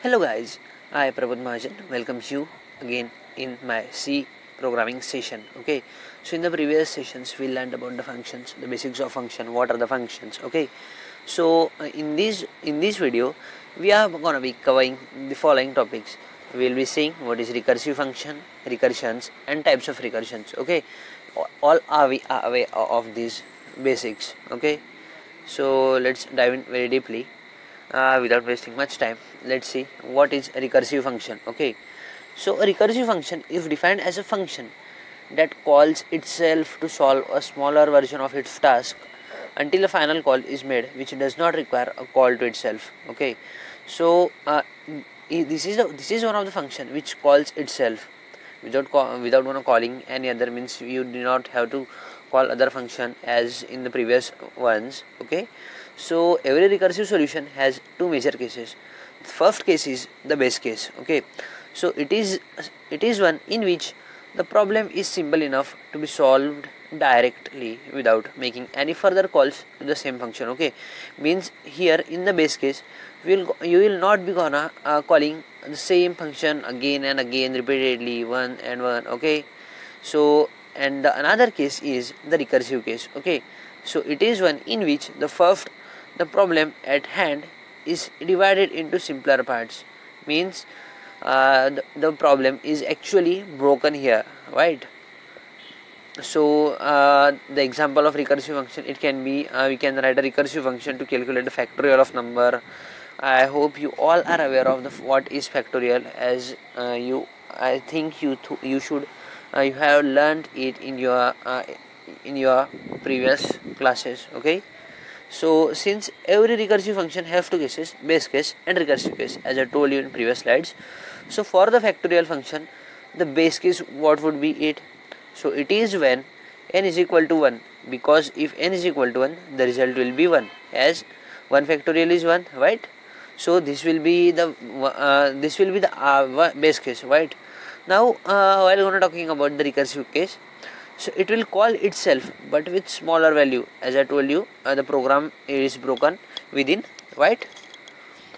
Hello guys, I Prabodh Mahajan welcomes you again in my C programming session. Okay, so in the previous sessions we learned about the functions, the basics of function, what are the functions. Okay, so in this video we are gonna be covering the following topics. We will be seeing what is recursive function, recursions, and types of recursions. Okay, all are we are aware of these basics. Okay, so let's dive in very deeply. Without wasting much time, let's see what is a recursive function. Okay, so a recursive function is defined as a function that calls itself to solve a smaller version of its task until a final call is made which does not require a call to itself. Okay, so this is one of the function which calls itself without calling any other, means you do not have to call other function as in the previous ones. Okay, so every recursive solution has two major cases. The first case is the base case. Okay, so it is one in which the problem is simple enough to be solved directly without making any further calls to the same function. Okay, means here in the base case you will not be gonna calling the same function again and again repeatedly one and one. Okay, so and the another case is the recursive case. Okay, so it is one in which the problem at hand is divided into simpler parts, means the problem is actually broken here, right? So the example of recursive function, it can be we can write a recursive function to calculate the factorial of number. I hope you all are aware of what is factorial, as I think you should you have learned it in your previous classes. Okay, so since every recursive function have two cases, base case and recursive case, as I told you in previous slides, so for the factorial function, the base case, what would be it? So it is when n is equal to 1, because if n is equal to 1, the result will be 1, as 1 factorial is 1, right? So this will be the base case, right? Now while we are talking about the recursive case, so it will call itself but with smaller value. As I told you, the program is broken within, right?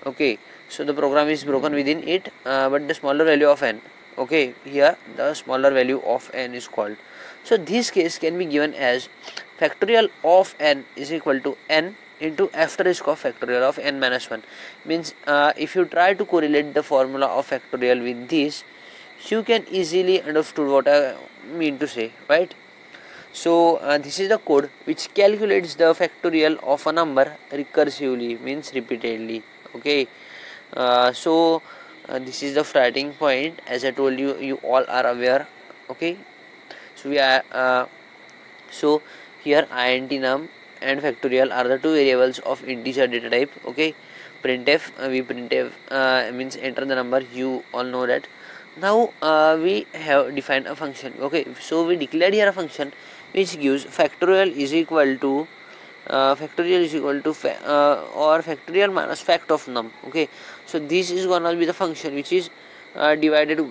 Okay, so the program is broken within it, but the smaller value of n. Okay, here the smaller value of n is called. So this case can be given as factorial of n is equal to n into asterisk of factorial of n minus 1. Means if you try to correlate the formula of factorial with this, you can easily understood what I mean to say, right? So this is the code which calculates the factorial of a number recursively, means repeatedly. Okay, so this is the starting point. As I told you, you all are aware. Okay, so we are so here int num and factorial are the two variables of integer data type. Okay, printf we printf means enter the number, you all know that. Now we have defined a function. Okay, so we declared here a function which gives factorial is equal to or factorial minus fact of num. Okay, so this is gonna be the function which is divided.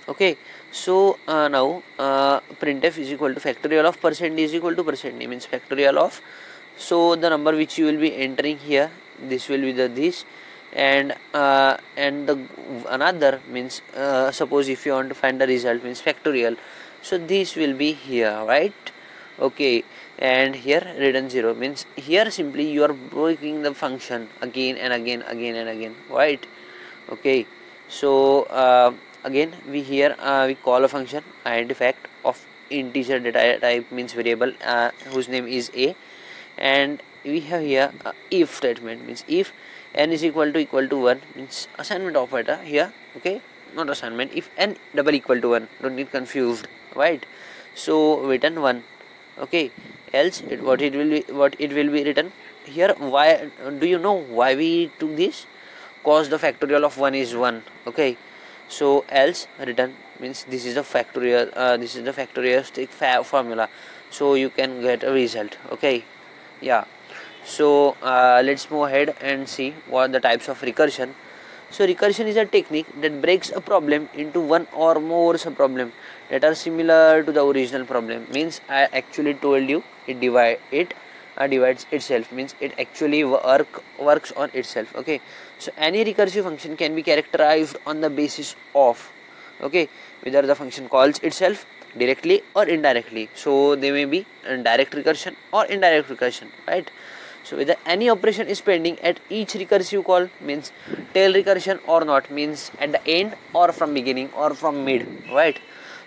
Okay, so now printf is equal to factorial of percent is equal to percent, means factorial of, so the number which you will be entering here, this will be the this, and the another, means suppose if you want to find the result, means factorial, so this will be here, right? Okay, and here return 0, means here simply you are breaking the function again and again, right? Okay, so again we here we call a function int fact of integer data type, means variable whose name is a, and we have here if statement, means if n is equal to 1, means assignment operator here. Okay, not assignment, if n double equal to 1, don't get confused, right? So return 1. Okay, else what it will be written here. Why do you know why we took this? Cause the factorial of 1 is 1. Okay, so else return, means this is the factorial factorialistic formula, so you can get a result. Okay, yeah, so let's move ahead and see what the types of recursion. So recursion is a technique that breaks a problem into one or more sub-problem that are similar to the original problem. Means I actually told you it divides itself, means it actually works on itself. Okay, so any recursive function can be characterized on the basis of, okay, whether the function calls itself directly or indirectly. So they may be direct recursion or indirect recursion, right? So whether any operation is pending at each recursive call, means tail recursion, or not, means at the end or from beginning or from mid, right?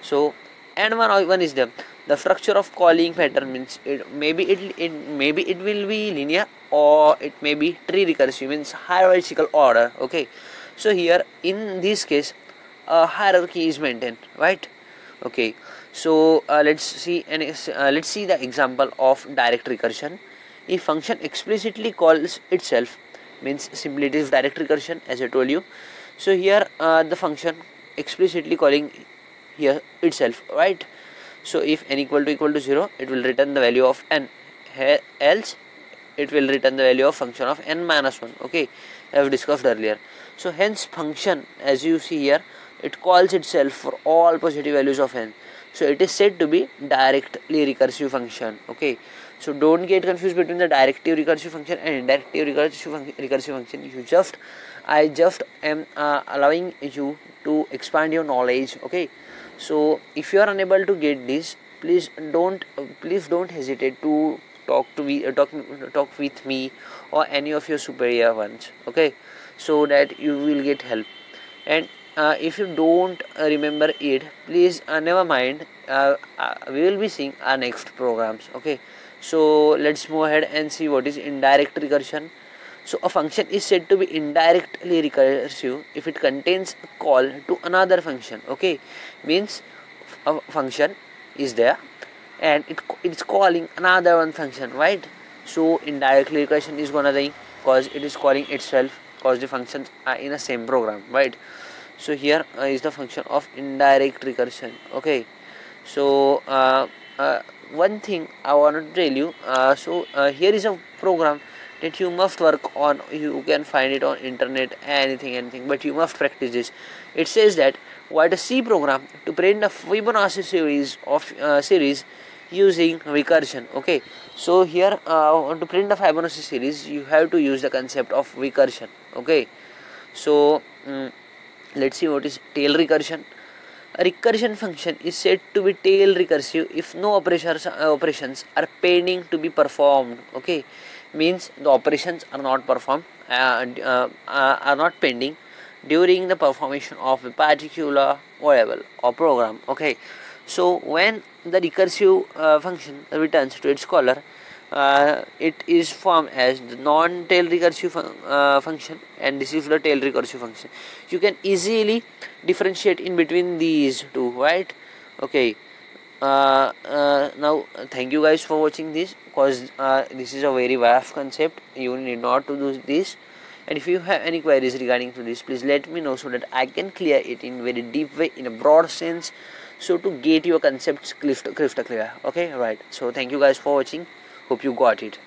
So and one is the structure of calling pattern, means it maybe it will be linear, or it may be tree recursive, means hierarchical order. Okay, so here in this case a hierarchy is maintained, right? Okay, so let's see the example of direct recursion. If function explicitly calls itself, means simply it is direct recursion, as I told you. So here the function explicitly calling here itself, right? So if n equal to 0, it will return the value of n, else it will return the value of function of n minus 1. Okay, I have discussed earlier. So hence function, as you see here, it calls itself for all positive values of n. So it is said to be directly recursive function. Okay, so don't get confused between the directive recursive function and indirective recursive function. I just am allowing you to expand your knowledge. Okay, so if you are unable to get this, please don't hesitate to talk with me or any of your superior ones. Okay, so that you will get help. And if you don't remember it, please never mind, we will be seeing our next programs. Okay, so let's move ahead and see what is indirect recursion. So a function is said to be indirectly recursive if it contains a call to another function. Okay, means a function is there and it's calling another one function, right? So indirectly recursion is gonna be because it is calling itself, because the functions are in the same program, right? So here is the function of indirect recursion. Okay, so one thing I want to tell you, here is a program that you must work on. You can find it on internet, anything, but you must practice this. It says that write a C program to print a Fibonacci series using recursion. Okay, so here to print a Fibonacci series, you have to use the concept of recursion. Okay, so let's see what is tail recursion. A recursion function is said to be tail recursive if no operations are pending to be performed. Okay, means the operations are not performed, are not pending during the performation of a particular variable or program. Okay, so when the recursive function returns to its caller, it is formed as the non-tail recursive function, and this is the tail recursive function. You can easily differentiate in between these two, right? Okay, now thank you guys for watching this, because this is a very vast concept. You need not to do this, and if you have any queries regarding to this, please let me know so that I can clear it in very deep way, in a broad sense, so to get your concepts crystal clear. Okay, right? So thank you guys for watching. Hope you got it.